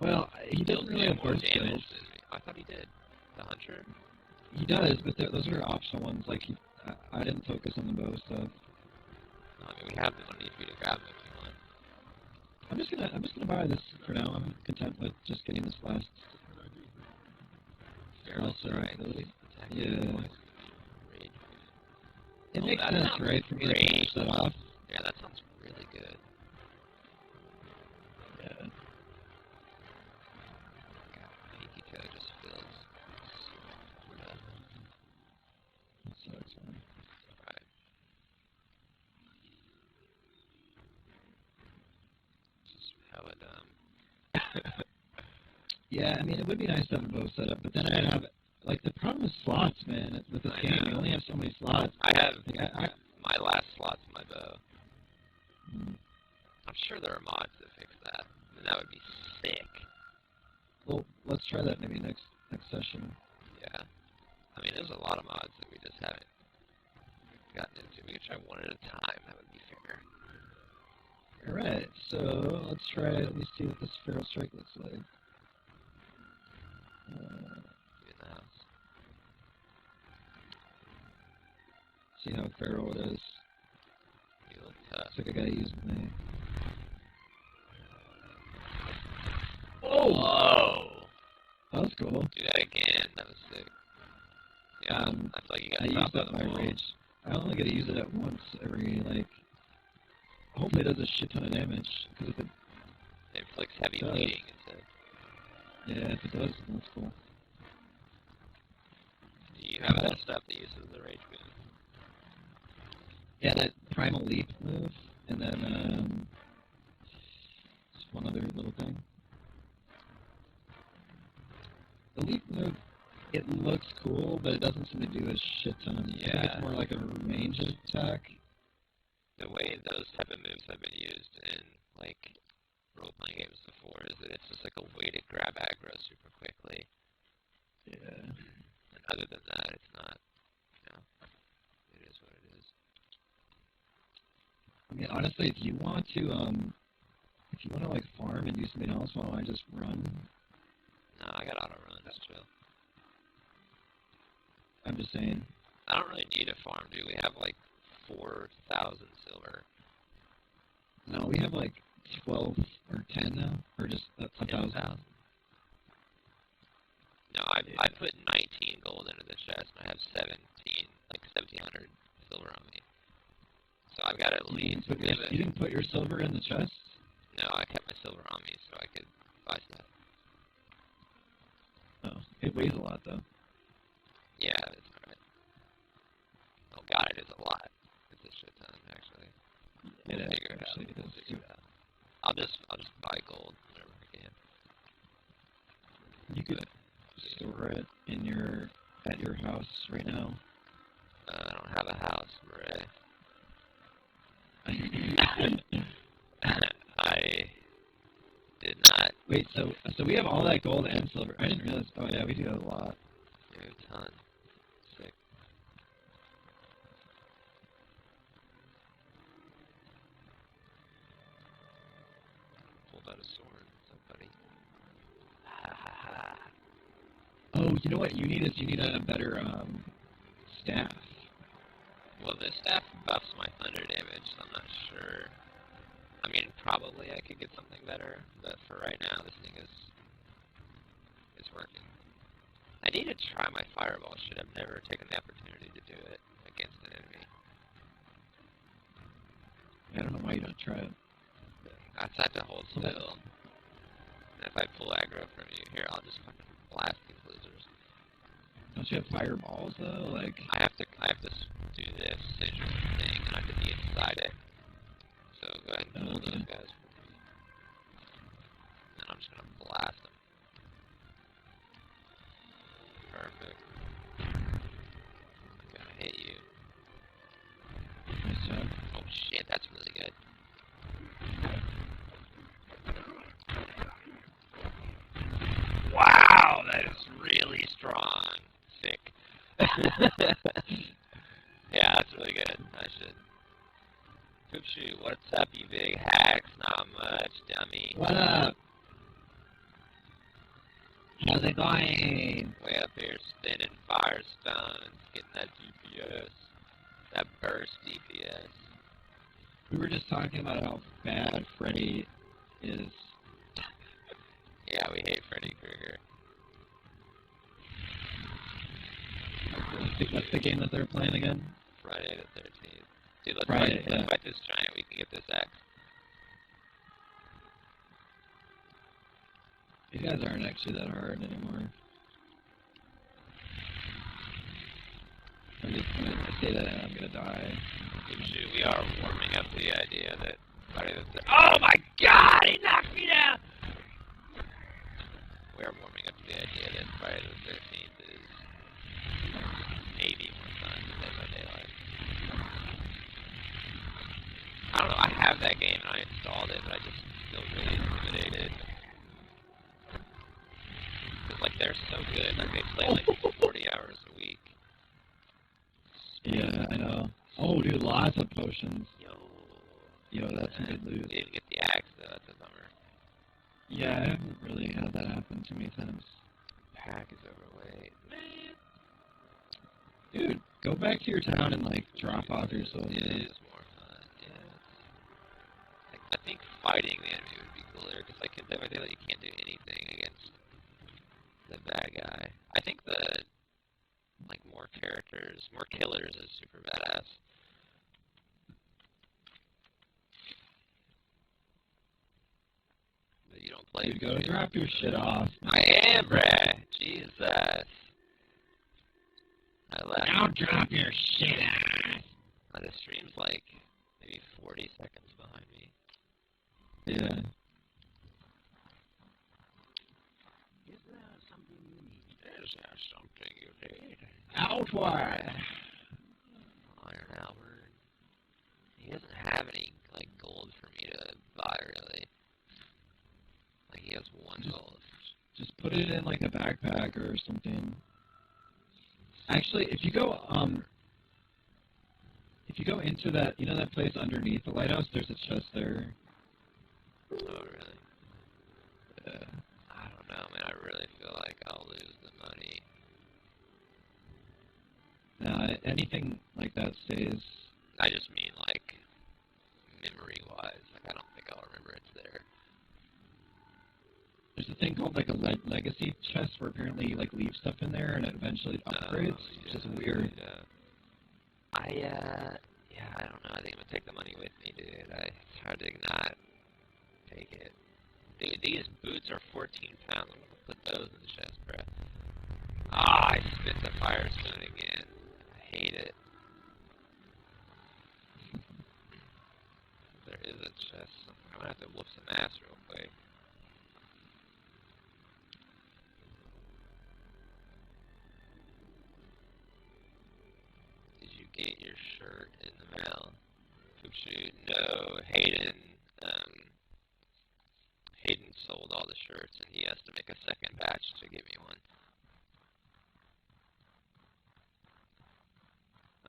Well, he doesn't really have more burst damage skills. than me. I thought he did. The hunter? He does, but those are optional ones. Like I didn't focus on the bow stuff. No, I mean, we have the money for you to grab him if you want. I'm just gonna buy this for now. I'm content with just getting this last. Feral Strike. Yeah. Rage. It makes sense, right, for me to finish that off. Yeah, that sounds really good. Yeah. God, Akiko just feels so rough. That sucks, man. Right. Just how it, Yeah, I mean, it would be nice to have a bow setup, but then I'd have, like, the problem is slots, man. With this game, you only have so many slots. I have like, my last slot's my bow. Hmm. I'm sure there are mods that fix that, and that would be sick. Well, let's try that maybe next session. Yeah. I mean, there's a lot of mods that we just haven't gotten into. We could try one at a time. That would be fair. Alright, so let's try, let me see what this Feral Strike looks like. In the house. See how feral it is. You look tough. Looks like I gotta use my... Oh! Whoa! That was cool. Do that again. That was sick. Yeah, I feel like you got I stopped used up by my the wall. rage. I only gotta use it at once every, like... Hopefully it does a shit ton of damage. Because if it inflicts heavy bleeding instead. Yeah, if it does, that's cool. Do you have that stuff that uses the rage boon? Yeah, that primal leap move, and then just one other little thing. The leap move, it looks cool, but it doesn't seem to do a shit ton. Yeah. I think it's more like a range attack. The way those type of moves have been used in like role-playing games before is that it's just like a way to grab aggro super quickly. Yeah. And other than that, it's not. You know, it is what it is. I mean, honestly, if you want to like farm and do something else, why don't I just run? No, I got auto run. That's chill. I'm just saying. I don't really need a farm, do we? Have like 4,000 silver. No, we have like 12 or 10 now, or just 1,000. No, I put 19 gold into the chest, and I have 1,700 silver on me. So I've got at least. You didn't put your silver in the chest? No, I kept my silver on me so I could buy stuff. Oh, it weighs a lot though. Yeah, it's alright. Oh god, it is a lot. It's a shit ton, actually. We'll figure it out. I'll just buy gold whenever I can. You could store it at your house right now. I don't have a house, Murray. I did not. Wait, so we have all that gold and silver. I didn't realize. Oh yeah, we do have a lot. We have a ton. Sick. Pulled out a sword. Somebody. Oh, you know what you need is you need a better staff. Well, the staff buffs my thunder damage, so I'm not sure. I mean, probably I could get something better, but for right now, this thing is working. I need to try my fireball shit. I've never taken the opportunity to do it against an enemy. I don't know why you don't try it. I just have to hold still. And if I pull aggro from you, here, I'll just fucking blast these losers. Don't you have fireballs though? Like I have to do this sigil thing, and I have to be inside it. So go ahead and pull those guys for me. And I'm just gonna blast them. Perfect. I'm gonna hit you. nice job. Oh shit, that's really good. Wow, that is really strong. Sick. Yeah, that's really good. I should. Poopshoot, what's up, you big hacks? Not much, dummy. What up? How's it going? Way up here, spinning Firestones, getting that DPS. That burst DPS. We were just talking about how bad Freddy is. Yeah, we hate Freddy Krueger. What's the game that they're playing again? Friday the 13th. Dude, let's Friday, fight this giant. We can get this X. These guys aren't actually that hard anymore. When I say that, I'm gonna die. Shoot, we are warming up to the idea that Friday the 13th. Oh my god, he knocked me down! We are warming up to the idea that Friday the 13th is maybe more fun than Dead by Daylight. I don't know, I have that game and I installed it, but I just feel really intimidated. Because, like, they're so good. Like, they play, like, 40 hours a week. Yeah, I know. Oh, dude, lots of potions. Yo, that's some good You loot. didn't get the axe, though. That's a bummer. Yeah, I haven't really had that happen too many times. Pack is overweight. Dude, go back to your town and, like, drop off your soldiers. It is more fun, yeah. Like, I think fighting the enemy would be cooler, because, like, in Dead by Daylight, you can't do anything against the bad guy. I think the, like, more characters, more killers is super badass. But you don't play. Dude, go drop your shit off. I am, bruh. Jesus. I left. Don't drop your shit off. The stream's like maybe 40 seconds behind me. Yeah. Is there something you need? Is there something you need? Outward. Iron Albert. He doesn't have any, like, gold for me to buy, really. Like, he has one gold. Just put it in, like, a backpack or something. Actually, if you go into that, you know that place underneath the lighthouse, there's a chest there. Oh, really? Yeah. I don't know, man. I really feel like I'll lose the money. Nah, anything like that stays. I just mean, like, memory-wise. Like, I don't think I'll remember it's there. There's a thing called, like, a legacy chest where apparently you, like, leave stuff in there and it eventually upgrades. Yeah, It's just weird. Yeah. I don't know. I think I'm gonna take the money with me, dude. It's hard to not take it. Dude, these boots are 14 pounds. I'm gonna put those in the chest, bro. Ah, I spit the Firestone again. I hate it. There is a chest. I'm gonna have to whoop some ass real quick. Did you get your shirt in the mail? Shoot, no. Hayden sold all the shirts, and he has to make a second batch to give me one.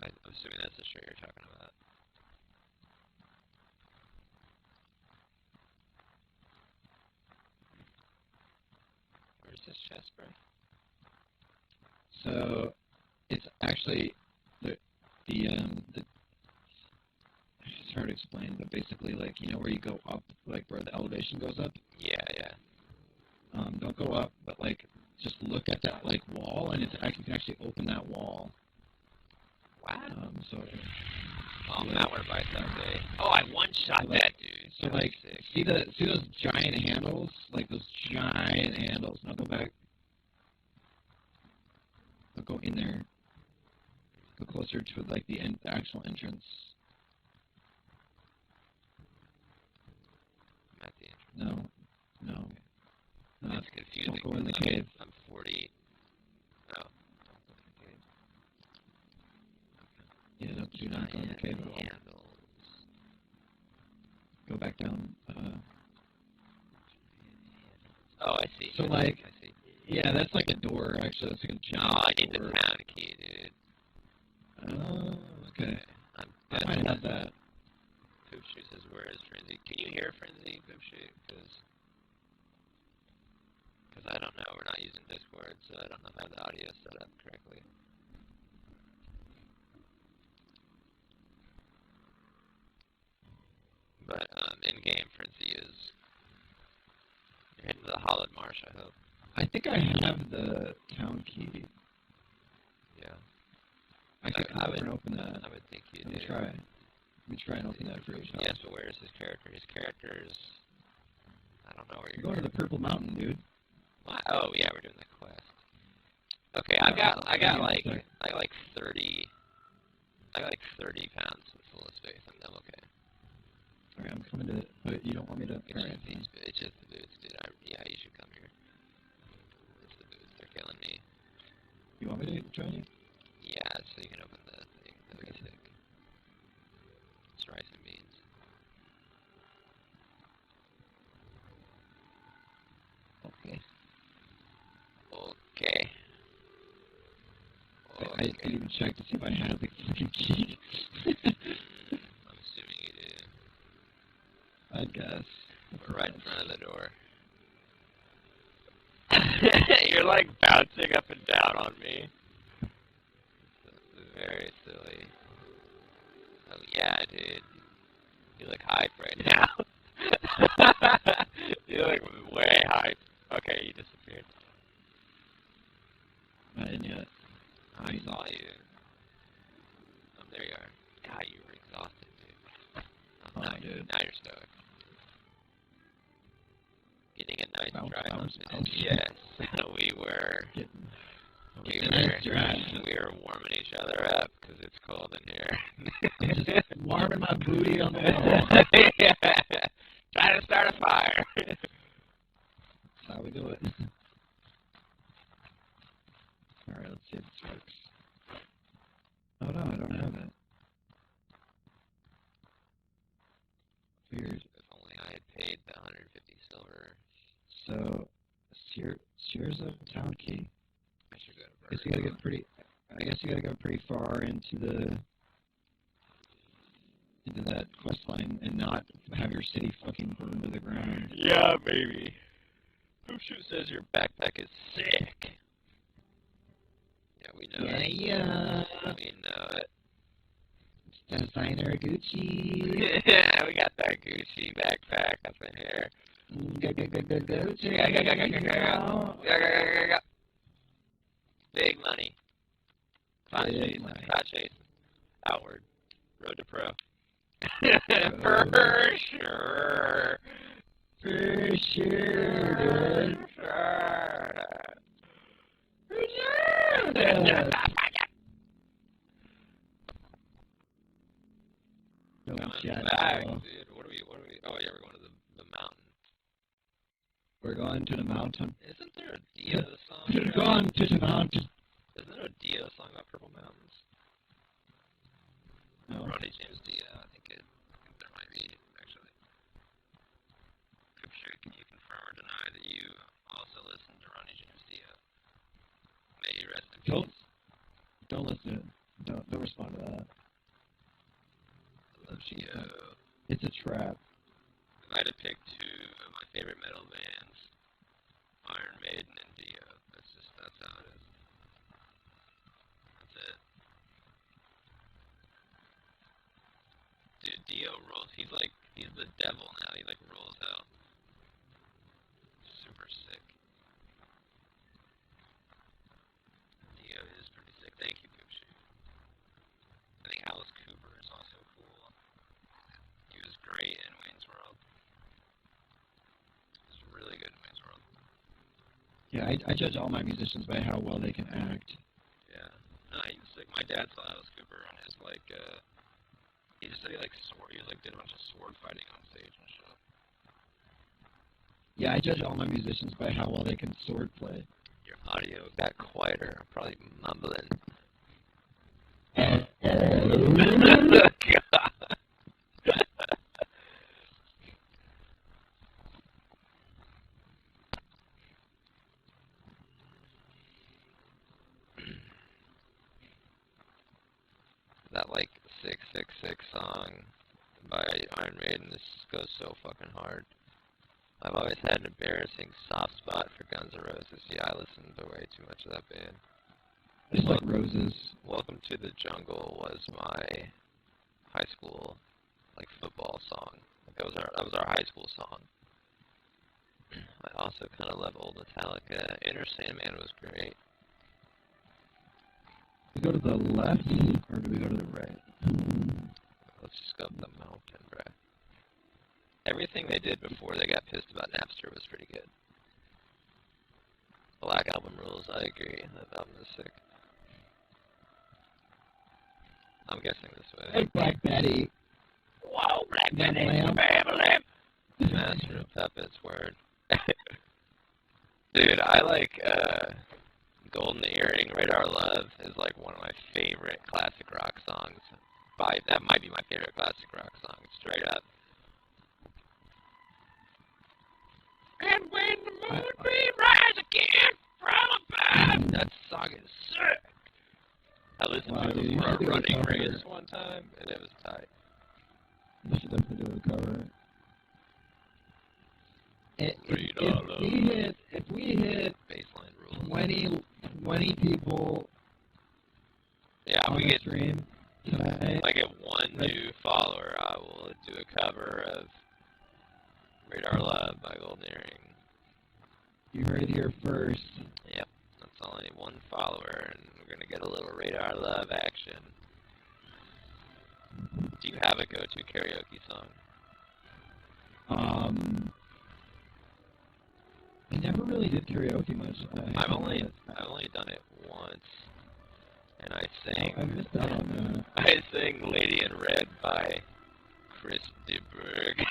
I'm assuming that's the shirt you're talking about. Where's this chest, bro? So, it's actually the it's hard to explain, but basically, like, you know, where you go up, like, where the elevation goes up? Yeah, yeah. Don't go up, but, like, just look at that, like, wall, and you can actually open that wall. Wow. So... Oh, malware bites that day. Oh, I one-shot so, like, that dude. So, like, see those giant handles? Like, those giant handles. Now go back. Now go in there. Go closer to, like, the actual entrance. I'm at the entrance. No. It's confusing. Don't go in the cave. I'm 40. Oh. Don't go in the cave. Yeah, no, do not go in the cave at all. Handles. Go back down. Oh, I see. So, like, I see. yeah, that's like a door, actually. That's like a giant Oh, I need door. the town key, dude. Oh, okay. I'm I might have that. Poop Shoot says, where is Frenzy? Can you hear Frenzy, Poop Shoot? Because I don't know. We're not using Discord, so I don't know how the audio is set up correctly. But in-game frenzy is you're heading to the Hollowed Marsh, I hope. I think I have the town key. Yeah. I could come over and open that. I would think you Let do. me try. Let me try and open that for you. Yes, but where is his character? His character is... I don't know where you're going to the Purple Mountain, dude. What? Oh, yeah, we're doing the quest. Okay, I got like 30... I got like 30 pounds of full space. I'm okay. Alright, I'm coming to... But you don't want me to... It's just the boots, dude. Yeah, you should come here. It's the boots. They're killing me. You want me to join you? Yeah, so you can open the thing. That'd be sick. It's rice and beans. Okay. Okay. I didn't even check to see if I had the fucking key. I'm assuming you do. I guess. We're right in front of the door. You're like bouncing up and down on me. This is very silly. Oh yeah, dude. You look hype right now. You look way hype. Okay, you disappeared. I didn't yet. I saw you. Oh, there you are. God, you were exhausted, dude. Oh, Dude. Now you're stoked. Getting a nice dry bounce. Yes, we were. We were warming each other up because it's cold in here. I'm just warming my booty on the wall. Yeah. Trying to start a fire. That's how we do it. Alright, let's see if this works. Oh no, I don't have it. Weird. If only I had paid the 150 silver. So, here's a town key. I should go to I guess you gotta go pretty far into that quest line and not have your city fucking burned to the ground. Yeah, baby. Poopshoot says your backpack is sick. Yeah, we know it. Yeah. We know it. It's designer Gucci. We got that Gucci backpack up in here. Gucci. Big money. Cloud chasing. Outward. Road to pro. For sure. For sure, dude. For sure. No Coming chat. back, dude. What are we? Oh yeah, we're going to the mountain. We're going to the mountain. Isn't there a Dio song? We're going to the mountain. Isn't there a Dio song about Purple Mountains? No. Ronnie James Dio, I think there might be, actually. Poopshoot, can you confirm or deny that you also listen to Ronnie James Dio? May you rest in peace. Don't listen. Don't respond to that. I love Dio. It's a trap. If I had to pick two of my favorite metal bands, Iron Maiden and Dio. That's how it is. That's it. Dude, Dio rolls. He's the devil now. He rolls out. Super sick. Dio is pretty sick. Thank you, Poopshoot. I think Alice Cooper is also cool. He was great in Wayne's World. He was really good in Wayne's World. Yeah, I judge all my musicians by how well they can act. Yeah. No, he's sick. My dad saw Alice Cooper on his he just said he did a bunch of sword fighting on stage and stuff. Yeah, I judge all my musicians by how well they can sword play. Your audio got quieter. I'm probably mumbling. God. That 666 song by Iron Maiden, this goes so fucking hard. I've always had an embarrassing soft spot for Guns N' Roses. Yeah, I listened to way too much of that band. I just like Roses. Welcome to the Jungle was my high school football song. That was our high school song. I also kind of love old Metallica. Enter Sandman was great. Do we go to the left or do we go to the right? Let's just go up the mountain, bruh. Everything they did before they got pissed about Napster was pretty good. Black Album rules, I agree. That album is sick. I'm guessing this way. Hey, Black Betty. Whoa, Black Betty, family! Master of Puppets, word. Dude, I like, Golden Earring, Radar Love is like one of my favorite classic rock songs. That might be my favorite classic rock song, straight up. And when the moonbeam rise again from above, that song is sick. I listened to it for a running race one time, and it was tight. We should definitely do a cover. If we hit Baseline rules. 20 people on the stream tonight. If I get one new follower, I will do a cover of Radar Love by Golden Earring. You heard it here first. Yep, that's all I need, one follower, and we're going to get a little Radar Love action. Do you have a go-to karaoke song? I never really did karaoke much. I've only done it once, and I sang. I missed out on I sang "Lady in Red" by Chris DeBerg.